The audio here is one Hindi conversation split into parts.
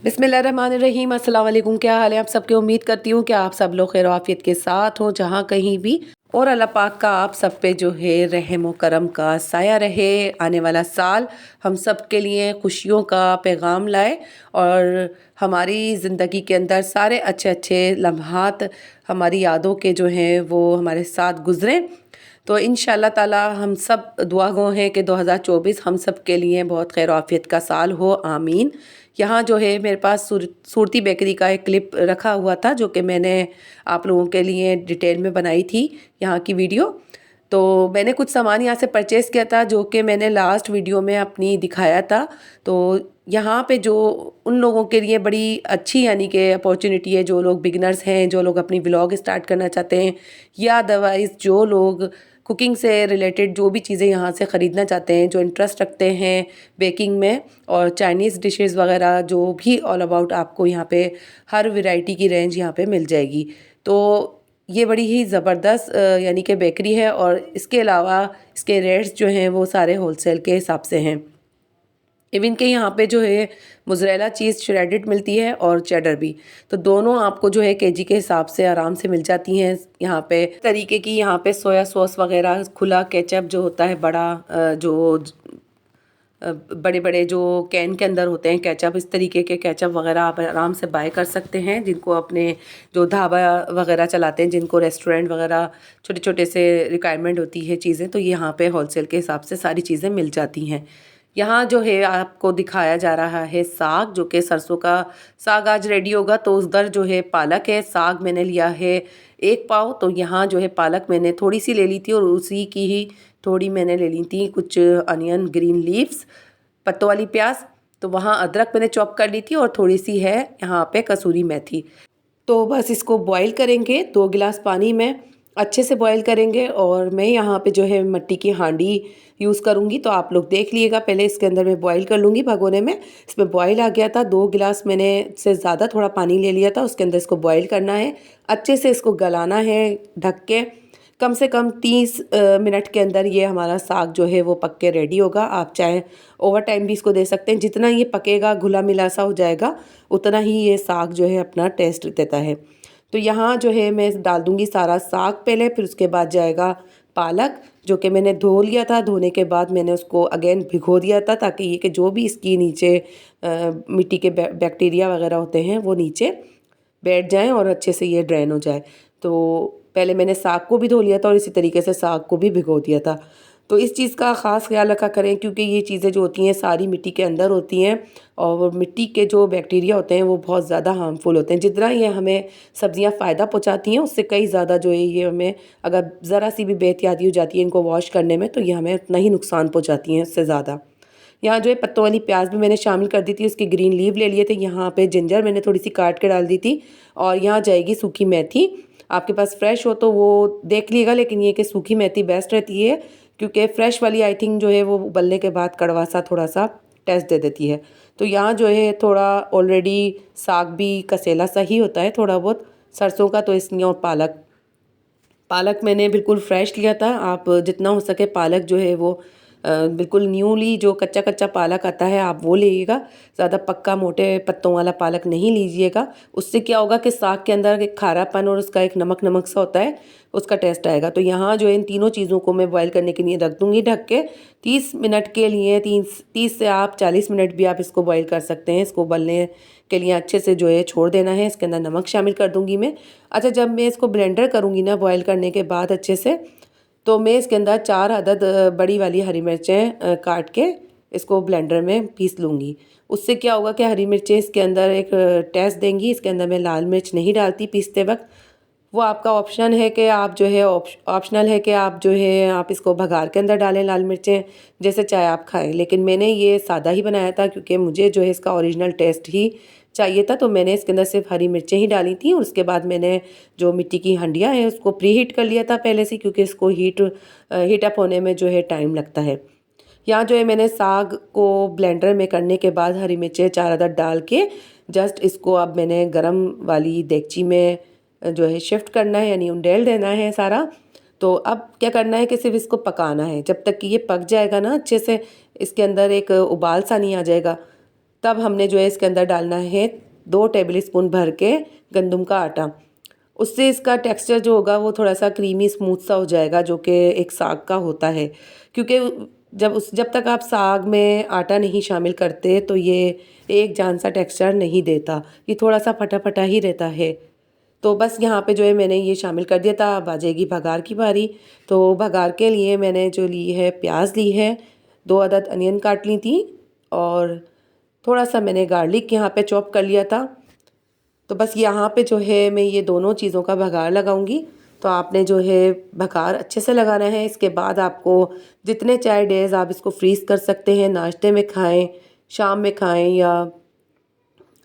बिस्मिल्लाहिर्रहमानिर्रहीम। अस्सलाम वालेकुम। क्या हाल है आप सबके? उम्मीद करती हूँ कि आप सब लोग खैर आफियत के साथ हो जहाँ कहीं भी, और अल्लाह पाक का आप सब पे जो है रहम व करम का साया रहे। आने वाला साल हम सब के लिए खुशियों का पैगाम लाए और हमारी ज़िंदगी के अंदर सारे अच्छे अच्छे लम्हात हमारी यादों के जो हैं वो हमारे साथ गुज़रें। तो इंशाअल्लाह ताला हम सब दुआ गो हैं कि 2024 हम सब के लिए बहुत खैर आफियत का साल हो, आमीन। यहाँ जो है मेरे पास सूरती बेकरी का एक क्लिप रखा हुआ था जो कि मैंने आप लोगों के लिए डिटेल में बनाई थी यहाँ की वीडियो। तो मैंने कुछ सामान यहाँ से परचेज़ किया था जो कि मैंने लास्ट वीडियो में अपनी दिखाया था। तो यहाँ पे जो उन लोगों के लिए बड़ी अच्छी यानी कि अपॉर्चुनिटी है, जो लोग बिगनर्स हैं, जो लोग अपनी व्लॉग स्टार्ट करना चाहते हैं, या अदरवाइज़ जो लोग कुकिंग से रिलेटेड जो भी चीज़ें यहाँ से ख़रीदना चाहते हैं, जो इंटरेस्ट रखते हैं बेकिंग में और चाइनीज़ डिशेज़ वगैरह, जो भी ऑल अबाउट आपको यहाँ पे हर वैरायटी की रेंज यहाँ पे मिल जाएगी। तो ये बड़ी ही ज़बरदस्त यानी कि बेकरी है और इसके अलावा इसके रेट्स जो हैं वो सारे होलसेल के हिसाब से हैं। इवन के यहाँ पे जो है मोज़रेला चीज़ श्रेडेड मिलती है और चेडर भी, तो दोनों आपको जो है केजी के हिसाब से आराम से मिल जाती हैं। यहाँ पे तरीके की यहाँ पे सोया सॉस वगैरह, खुला केचप जो होता है बड़ा, जो बड़े बड़े जो कैन के अंदर होते हैं केचप, इस तरीके के केचप वगैरह आप आराम से बाय कर सकते हैं। जिनको अपने जो ढाबा वगैरह चलाते हैं, जिनको रेस्टोरेंट वगैरह छोटे छोटे से रिक्वायरमेंट होती है चीज़ें, तो यहाँ पे होलसेल के हिसाब से सारी चीज़ें मिल जाती हैं। यहाँ जो है आपको दिखाया जा रहा है साग, जो कि सरसों का साग आज रेडी होगा। तो उधर जो है पालक है, साग मैंने लिया है 1 पाव। तो यहाँ जो है पालक मैंने थोड़ी सी ले ली थी और उसी की ही थोड़ी मैंने ले ली थी कुछ अनियन, ग्रीन लीव्स, पत्तों वाली प्याज। तो वहाँ अदरक मैंने चॉप कर ली थी और थोड़ी सी है यहाँ पे कसूरी मेथी। तो बस इसको बॉईल करेंगे 2 गिलास पानी में, अच्छे से बॉईल करेंगे। और मैं यहाँ पे जो है मिट्टी की हांडी यूज़ करूँगी, तो आप लोग देख लीजिएगा। पहले इसके अंदर मैं बॉईल कर लूँगी भगोने में। इसमें बॉईल आ गया था, 2 गिलास मैंने से ज़्यादा थोड़ा पानी ले लिया था। उसके अंदर इसको बॉईल करना है, अच्छे से इसको गलाना है ढक के। कम से कम 30 मिनट के अंदर ये हमारा साग जो है वो पक के रेडी होगा। आप चाहे ओवर टाइम भी इसको दे सकते हैं। जितना ये पकेगा, घुला मिला सा हो जाएगा, उतना ही ये साग जो है अपना टेस्ट देता है। तो यहाँ जो है मैं डाल दूँगी सारा साग पहले, फिर उसके बाद जाएगा पालक, जो कि मैंने धो लिया था। धोने के बाद मैंने उसको अगेन भिगो दिया था, ताकि ये कि जो भी इसकी नीचे मिट्टी के बैक्टीरिया वगैरह होते हैं वो नीचे बैठ जाएं और अच्छे से ये ड्रेन हो जाए। तो पहले मैंने साग को भी धो लिया था और इसी तरीके से साग को भी भिगो दिया था। तो इस चीज़ का ख़ास ख्याल रखा करें, क्योंकि ये चीज़ें जो होती हैं सारी मिट्टी के अंदर होती हैं और मिट्टी के जो बैक्टीरिया होते हैं वो बहुत ज़्यादा हार्मफुल होते हैं। जितना ये हमें सब्जियां फ़ायदा पहुंचाती हैं, उससे कई ज़्यादा जो है ये हमें, अगर ज़रा सी भी बेहतियाती हो जाती है इनको वॉश करने में, तो ये हमें उतना ही नुकसान पहुँचाती हैं, उससे ज़्यादा। यहाँ जो है पत्तों वाली प्याज भी मैंने शामिल कर दी थी, उसके ग्रीन लीव ले लिए थे। यहाँ पे जिंजर मैंने थोड़ी सी काट के डाल दी थी। और यहाँ जाएगी सूखी मेथी। आपके पास फ्रेश हो तो वो देख लीजिएगा, लेकिन ये कि सूखी मेथी बेस्ट रहती है, क्योंकि फ्रेश वाली आई थिंक जो है वो उबलने के बाद कड़वा सा थोड़ा सा टेस्ट दे देती है। तो यहाँ जो है थोड़ा ऑलरेडी साग भी कसेला सा ही होता है थोड़ा बहुत सरसों का, तो इसलिए। और पालक पालक मैंने बिल्कुल फ्रेश लिया था। आप जितना हो सके पालक जो है वो बिल्कुल न्यूली जो कच्चा कच्चा पालक आता है आप वो लीजिएगा। ज़्यादा पक्का मोटे पत्तों वाला पालक नहीं लीजिएगा। उससे क्या होगा कि साग के अंदर एक खारापन और उसका एक नमक नमक सा होता है, उसका टेस्ट आएगा। तो यहाँ जो है इन तीनों चीज़ों को मैं बॉईल करने के लिए रख दूँगी ढक के 30 मिनट के लिए। 30 से आप 40 मिनट भी आप इसको बॉईल कर सकते हैं। इसको उबलने के लिए अच्छे से जो है छोड़ देना है। इसके अंदर नमक शामिल कर दूँगी मैं। अच्छा, जब मैं इसको ब्लेंडर करूँगी ना बॉईल करने के बाद अच्छे से, तो मैं इसके अंदर 4 अदद बड़ी वाली हरी मिर्चें काट के इसको ब्लेंडर में पीस लूँगी। उससे क्या होगा कि हरी मिर्चें इसके अंदर एक टेस्ट देंगी। इसके अंदर मैं लाल मिर्च नहीं डालती पीसते वक्त। वो आपका ऑप्शन है कि आप जो है ऑप्शनल है कि आप जो है आप इसको भगार के अंदर डालें लाल मिर्चें, जैसे चाहे आप खाएं। लेकिन मैंने ये सादा ही बनाया था, क्योंकि मुझे जो है इसका ओरिजिनल टेस्ट ही चाहिए था। तो मैंने इसके अंदर सिर्फ हरी मिर्चें ही डाली थी। और उसके बाद मैंने जो मिट्टी की हंडिया है उसको प्री हीट कर लिया था पहले से, क्योंकि इसको हीट अप होने में जो है टाइम लगता है। यहाँ जो है मैंने साग को ब्लेंडर में करने के बाद हरी मिर्चें 4 अदद डाल के जस्ट इसको अब मैंने गरम वाली देगची में जो है शिफ्ट करना है, यानी उंडेल देना है सारा। तो अब क्या करना है कि सिर्फ इसको पकाना है। जब तक कि ये पक जाएगा ना अच्छे से, इसके अंदर एक उबाल सा नहीं आ जाएगा, तब हमने जो है इसके अंदर डालना है 2 टेबल स्पून भर के गंदम का आटा। उससे इसका टेक्सचर जो होगा वो थोड़ा सा क्रीमी स्मूथ सा हो जाएगा, जो कि एक साग का होता है। क्योंकि जब तक आप साग में आटा नहीं शामिल करते तो ये एक जान सा टेक्सचर नहीं देता, ये थोड़ा सा फटा फटा ही रहता है। तो बस यहाँ पे जो है मैंने ये शामिल कर दिया था। अब आ जाएगी भगार की बारी। तो भगार के लिए मैंने जो ली है, प्याज ली है, 2 अदद अनियन काट ली थी, और थोड़ा सा मैंने गार्लिक यहाँ पे चॉप कर लिया था। तो बस यहाँ पे जो है मैं ये दोनों चीज़ों का भगार लगाऊंगी। तो आपने जो है भगार अच्छे से लगाना है। इसके बाद आपको जितने चाहे डेज़ आप इसको फ्रीज़ कर सकते हैं, नाश्ते में खाएं, शाम में खाएं, या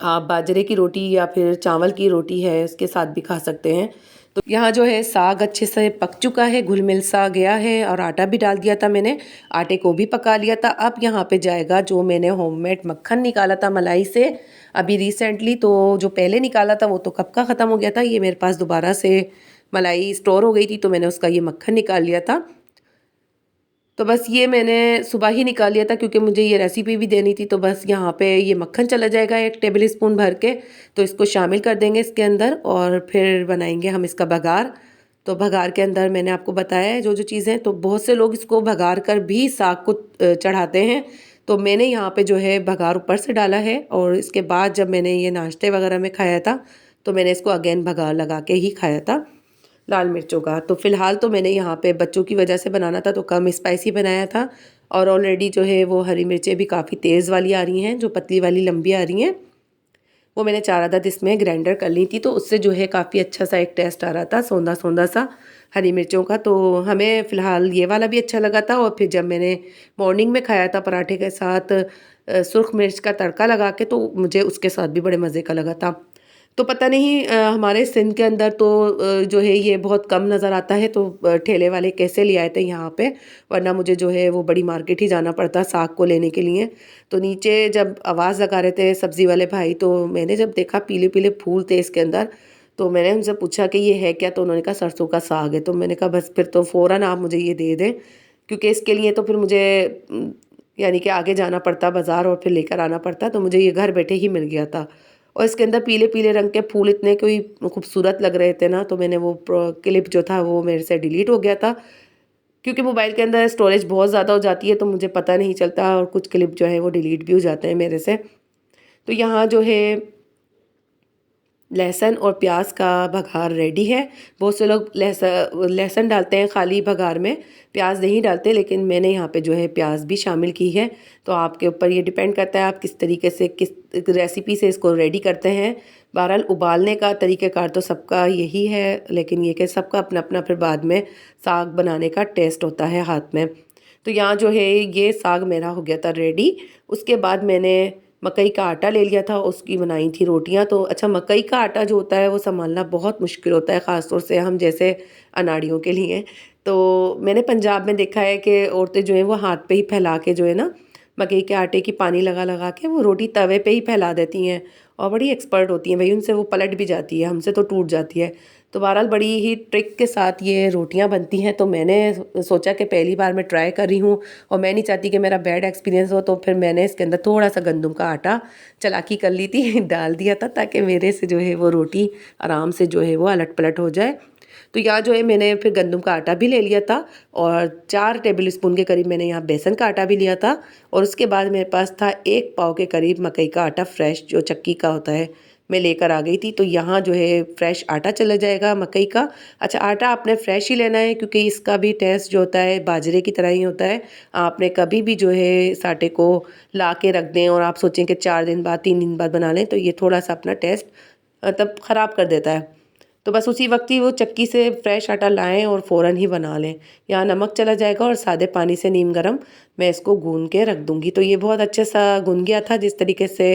आप बाजरे की रोटी या फिर चावल की रोटी है उसके साथ भी खा सकते हैं। तो यहाँ जो है साग अच्छे से पक चुका है, घुल मिल सा गया है, और आटा भी डाल दिया था मैंने, आटे को भी पका लिया था। अब यहाँ पे जाएगा जो मैंने होममेड मक्खन निकाला था मलाई से अभी रिसेंटली। तो जो पहले निकाला था वो तो कब का ख़त्म हो गया था, ये मेरे पास दोबारा से मलाई स्टोर हो गई थी, तो मैंने उसका ये मक्खन निकाल लिया था। तो बस ये मैंने सुबह ही निकाल लिया था क्योंकि मुझे ये रेसिपी भी देनी थी। तो बस यहाँ पे ये मक्खन चला जाएगा 1 टेबल स्पून भर के, तो इसको शामिल कर देंगे इसके अंदर, और फिर बनाएंगे हम इसका भगार। तो भगार के अंदर मैंने आपको बताया है जो जो चीज़ें, तो बहुत से लोग इसको भगार कर भी साग को चढ़ाते हैं। तो मैंने यहाँ पे जो है भगार ऊपर से डाला है, और इसके बाद जब मैंने ये नाश्ते वगैरह में खाया था तो मैंने इसको अगेन भगार लगा के ही खाया था लाल मिर्चों का। तो फ़िलहाल तो मैंने यहाँ पे बच्चों की वजह से बनाना था तो कम स्पाइसी बनाया था, और ऑलरेडी जो है वो हरी मिर्चें भी काफ़ी तेज़ वाली आ रही हैं, जो पतली वाली लंबी आ रही हैं, वो मैंने 4 अदद इसमें ग्राइंडर कर ली थी। तो उससे जो है काफ़ी अच्छा सा एक टेस्ट आ रहा था, सौंधा सौंधा सा हरी मिर्चों का। तो हमें फ़िलहाल ये वाला भी अच्छा लगा था। और फिर जब मैंने मॉर्निंग में खाया था पराठे के साथ सुर्ख मिर्च का तड़का लगा के, तो मुझे उसके साथ भी बड़े मज़े का लगा था। तो पता नहीं हमारे सिंध के अंदर तो जो है ये बहुत कम नज़र आता है, तो ठेले वाले कैसे ले आए थे यहाँ पे, वरना मुझे जो है वो बड़ी मार्केट ही जाना पड़ता साग को लेने के लिए। तो नीचे जब आवाज़ लगा रहे थे सब्ज़ी वाले भाई, तो मैंने जब देखा पीले पीले फूल थे इसके अंदर, तो मैंने उनसे पूछा कि ये है क्या, तो उन्होंने कहा सरसों का साग है। तो मैंने कहा बस फिर तो फ़ौरन आप मुझे ये दे दें, क्योंकि इसके लिए तो फिर मुझे यानी कि आगे जाना पड़ता बाज़ार और फिर लेकर आना पड़ता, तो मुझे ये घर बैठे ही मिल गया था। और इसके अंदर पीले पीले रंग के फूल इतने कोई खूबसूरत लग रहे थे ना, तो मैंने वो क्लिप जो था वो मेरे से डिलीट हो गया था, क्योंकि मोबाइल के अंदर स्टोरेज बहुत ज़्यादा हो जाती है तो मुझे पता नहीं चलता, और कुछ क्लिप जो है वो डिलीट भी हो जाते हैं मेरे से। तो यहाँ जो है लहसुन और प्याज का भगार रेडी है। बहुत से लोग लहसुन डालते हैं खाली भगार में, प्याज नहीं डालते, लेकिन मैंने यहाँ पे जो है प्याज भी शामिल की है। तो आपके ऊपर ये डिपेंड करता है आप किस तरीके से, किस रेसिपी से इसको रेडी करते हैं। बहरहाल उबालने का तरीक़ाकार तो सबका यही है, लेकिन ये कि सबका अपना अपना फिर बाद में साग बनाने का टेस्ट होता है हाथ में। तो यहाँ जो है ये साग मेरा हो गया था रेडी। उसके बाद मैंने मकई का आटा ले लिया था, उसकी बनाई थी रोटियां। तो अच्छा, मकई का आटा जो होता है वो संभालना बहुत मुश्किल होता है, ख़ास तौर से हम जैसे अनाड़ियों के लिए। तो मैंने पंजाब में देखा है कि औरतें जो हैं वो हाथ पे ही फैला के जो है ना, मकई के आटे की पानी लगा लगा के वो रोटी तवे पे ही फैला देती हैं, और बड़ी एक्सपर्ट होती हैं भाई, उनसे वो पलट भी जाती है, हमसे तो टूट जाती है। तो बहरहाल बड़ी ही ट्रिक के साथ ये रोटियां बनती हैं। तो मैंने सोचा कि पहली बार मैं ट्राई कर रही हूँ, और मैं नहीं चाहती कि मेरा बैड एक्सपीरियंस हो, तो फिर मैंने इसके अंदर थोड़ा सा गंदम का आटा चालाकी कर ली थी डाल दिया था, ताकि मेरे से जो है वो रोटी आराम से जो है वो अलट पलट हो जाए। तो यहाँ जो है मैंने फिर गंदम का आटा भी ले लिया था, और 4 टेबल स्पून के करीब मैंने यहाँ बेसन का आटा भी लिया था, और उसके बाद मेरे पास था 1 पाव के करीब मकई का आटा फ्रेश, जो चक्की का होता है, मैं लेकर आ गई थी। तो यहाँ जो है फ्रेश आटा चला जाएगा मकई का। अच्छा, आटा आपने फ्रेश ही लेना है, क्योंकि इसका भी टेस्ट जो होता है बाजरे की तरह ही होता है। आपने कभी भी जो है इस आटे को ला के रख दें और आप सोचें कि 4 दिन बाद 3 दिन बाद बना लें, तो ये थोड़ा सा अपना टेस्ट तब ख़राब कर देता है। तो बस उसी वक्त ही वो चक्की से फ्रेश आटा लाएं और फ़ौरन ही बना लें। यहाँ नमक चला जाएगा, और सादे पानी से नीम गरम मैं इसको गूंद के रख दूँगी। तो ये बहुत अच्छे सा गुन गया था, जिस तरीके से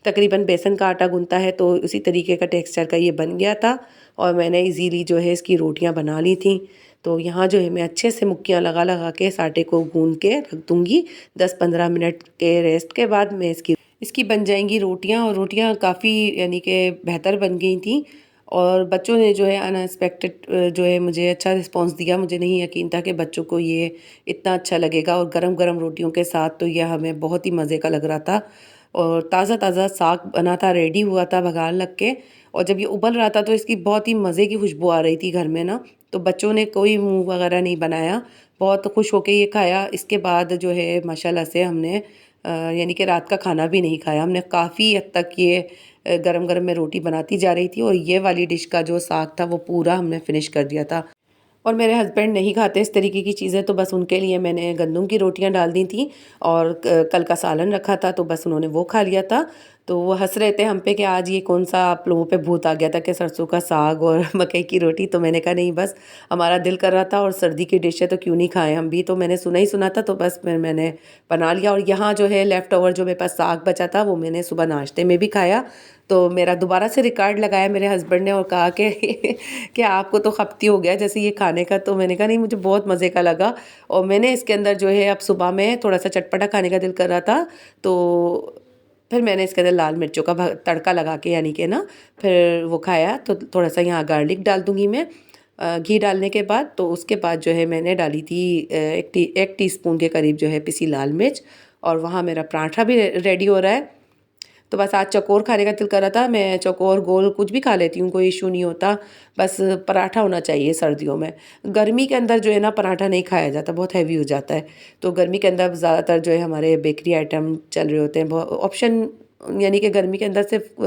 तकरीबन बेसन का आटा गूंथता है, तो उसी तरीके का टेक्सचर का ये बन गया था, और मैंने इजीली जो है इसकी रोटियाँ बना ली थी। तो यहाँ जो है मैं अच्छे से मुक्कियाँ लगा लगा के इस आटे को गूंद के रख दूँगी। 10-15 मिनट के रेस्ट के बाद मैं इसकी बन जाएंगी रोटियाँ, और रोटियाँ काफ़ी यानी कि बेहतर बन गई थी। और बच्चों ने जो है अनएक्सपेक्टेड जो है मुझे अच्छा रिस्पांस दिया। मुझे नहीं यकीन था कि बच्चों को ये इतना अच्छा लगेगा, और गरम गरम रोटियों के साथ तो यह हमें बहुत ही मज़े का लग रहा था। और ताज़ा ताज़ा साग बना था, रेडी हुआ था बघार लग के। और जब ये उबल रहा था तो इसकी बहुत ही मज़े की खुशबू आ रही थी घर में ना। तो बच्चों ने कोई मुँह वगैरह नहीं बनाया, बहुत खुश होके ये खाया। इसके बाद जो है माशाल्लाह से हमने यानी कि रात का खाना भी नहीं खाया हमने। काफ़ी हद तक ये गरम गरम में रोटी बनाती जा रही थी और ये वाली डिश का जो साग था वो पूरा हमने फिनिश कर दिया था। और मेरे हस्बैंड नहीं खाते इस तरीके की चीज़ें, तो बस उनके लिए मैंने गंदम की रोटियां डाल दी थी और कल का सालन रखा था तो बस उन्होंने वो खा लिया था। तो वो हंस रहे थे हम पे कि आज ये कौन सा आप लोगों पे भूत आ गया था कि सरसों का साग और मकई की रोटी। तो मैंने कहा नहीं, बस हमारा दिल कर रहा था और सर्दी की डिश है तो क्यों नहीं खाएं हम भी। तो मैंने सुना ही सुना था तो बस मैंने बना लिया। और यहाँ जो है लेफ़्ट ओवर जो मेरे पास साग बचा था वो मैंने सुबह नाश्ते में भी खाया। तो मेरा दोबारा से रिकॉर्ड लगाया मेरे हस्बैंड ने और कहा कि कि आपको तो खपती हो गया जैसे ये खाने का। तो मैंने कहा नहीं, मुझे बहुत मज़े का लगा। और मैंने इसके अंदर जो है अब सुबह में थोड़ा सा चटपटा खाने का दिल कर रहा था तो फिर मैंने इसके अंदर लाल मिर्चों का तड़का लगा के यानी कि ना फिर वो खाया। तो थोड़ा सा यहाँ गार्लिक डाल दूँगी मैं घी डालने के बाद। तो उसके बाद जो है मैंने डाली थी एक टीस्पून के करीब जो है पिसी लाल मिर्च। और वहाँ मेरा पराठा भी रेडी हो रहा है। तो बस आज चौकोर खाने का दिल कर रहा था। मैं चौकोर गोल कुछ भी खा लेती हूँ, कोई इशू नहीं होता, बस पराठा होना चाहिए सर्दियों में। गर्मी के अंदर जो है ना पराठा नहीं खाया जाता, बहुत हैवी हो जाता है। तो गर्मी के अंदर ज़्यादातर जो है हमारे बेकरी आइटम चल रहे होते हैं ऑप्शन। यानी कि गर्मी के अंदर सिर्फ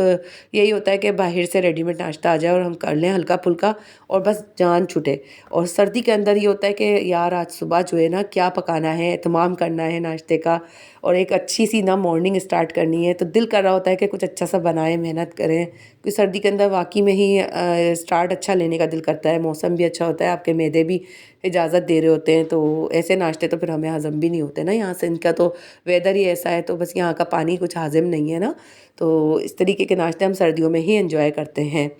यही होता है कि बाहर से रेडीमेड नाश्ता आ जाए और हम कर लें हल्का फुल्का और बस जान छूटे। और सर्दी के अंदर ये होता है कि यार आज सुबह जो है ना क्या पकाना है, एहतमाम करना है नाश्ते का और एक अच्छी सी ना मॉर्निंग स्टार्ट करनी है। तो दिल कर रहा होता है कि कुछ अच्छा सा बनाएं, मेहनत करें, क्योंकि सर्दी के अंदर वाकई में ही स्टार्ट अच्छा लेने का दिल करता है। मौसम भी अच्छा होता है, आपके मैदे भी इजाज़त दे रहे होते हैं। तो ऐसे नाश्ते तो फिर हमें हज़म भी नहीं होते ना यहाँ से, इनका तो वेदर ही ऐसा है। तो बस यहाँ का पानी कुछ हाजिम नहीं है ना, तो इस तरीके के नाश्ते हम सर्दियों में ही एंजॉय करते हैं।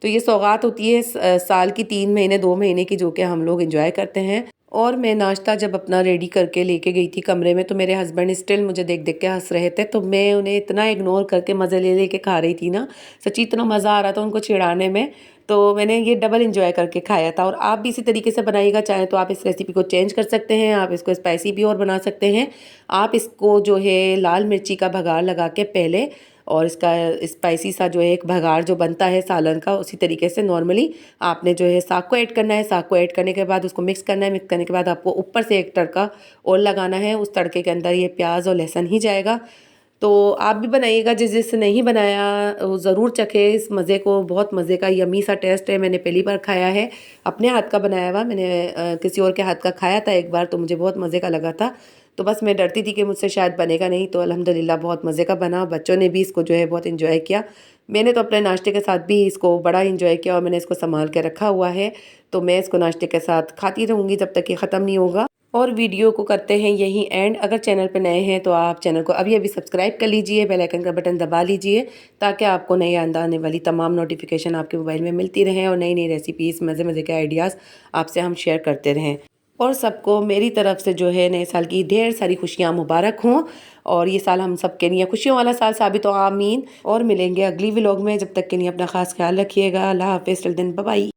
तो ये सौगात होती है साल की 3 महीने 2 महीने की, जो कि हम लोग एंजॉय करते हैं। और मैं नाश्ता जब अपना रेडी करके लेके गई थी कमरे में तो मेरे हस्बैंड स्टिल मुझे देख देख के हंस रहे थे। तो मैं उन्हें इतना इग्नोर करके मज़े ले लेके खा रही थी ना, सच्ची इतना मज़ा आ रहा था उनको चिढ़ाने में। तो मैंने ये डबल इंजॉय करके खाया था। और आप भी इसी तरीके से बनाइएगा, चाहे तो आप इस रेसिपी को चेंज कर सकते हैं, आप इसको स्पाइसी भी और बना सकते हैं। आप इसको जो है लाल मिर्ची का भगार लगा के पहले और इसका स्पाइसी सा जो है एक भगार जो बनता है सालन का, उसी तरीके से नॉर्मली आपने जो है साग को ऐड करना है। साग को ऐड करने के बाद उसको मिक्स करना है। मिक्स करने के बाद आपको ऊपर से एक तड़का और लगाना है। उस तड़के के अंदर ये प्याज और लहसुन ही जाएगा। तो आप भी बनाइएगा, जिसने नहीं बनाया वो ज़रूर चखे इस मज़े को। बहुत मज़े का यमी सा टेस्ट है। मैंने पहली बार खाया है अपने हाथ का बनाया हुआ। मैंने किसी और के हाथ का खाया था एक बार, तो मुझे बहुत मज़े का लगा था। तो बस मैं डरती थी कि मुझसे शायद बनेगा नहीं, तो अल्हम्दुलिल्लाह बहुत मज़े का बना। बच्चों ने भी इसको जो है बहुत इंजॉय किया। मैंने तो अपने नाश्ते के साथ भी इसको बड़ा इंजॉय किया और मैंने इसको संभाल के रखा हुआ है। तो मैं इसको नाश्ते के साथ खाती रहूँगी जब तक ये ख़त्म नहीं होगा। और वीडियो को करते हैं यही एंड। अगर चैनल पे नए हैं तो आप चैनल को अभी अभी सब्सक्राइब कर लीजिए, बेल आइकन का बटन दबा लीजिए, ताकि आपको नई आने वाली तमाम नोटिफिकेशन आपके मोबाइल में मिलती रहें और नई नई रेसिपीज़, मज़े मज़े के आइडियाज़ आपसे हम शेयर करते रहें। और सबको मेरी तरफ से जो है नए साल की ढेर सारी खुशियाँ मुबारक हों और ये साल हम सबके लिए खुशियों वाला साल साबित हो, आमीन। और मिलेंगे अगली व्लॉग में, जब तक के लिए अपना ख़ास ख्याल रखिएगा। अल्लाह हाफ़िज़, टिल देन बाय बाय।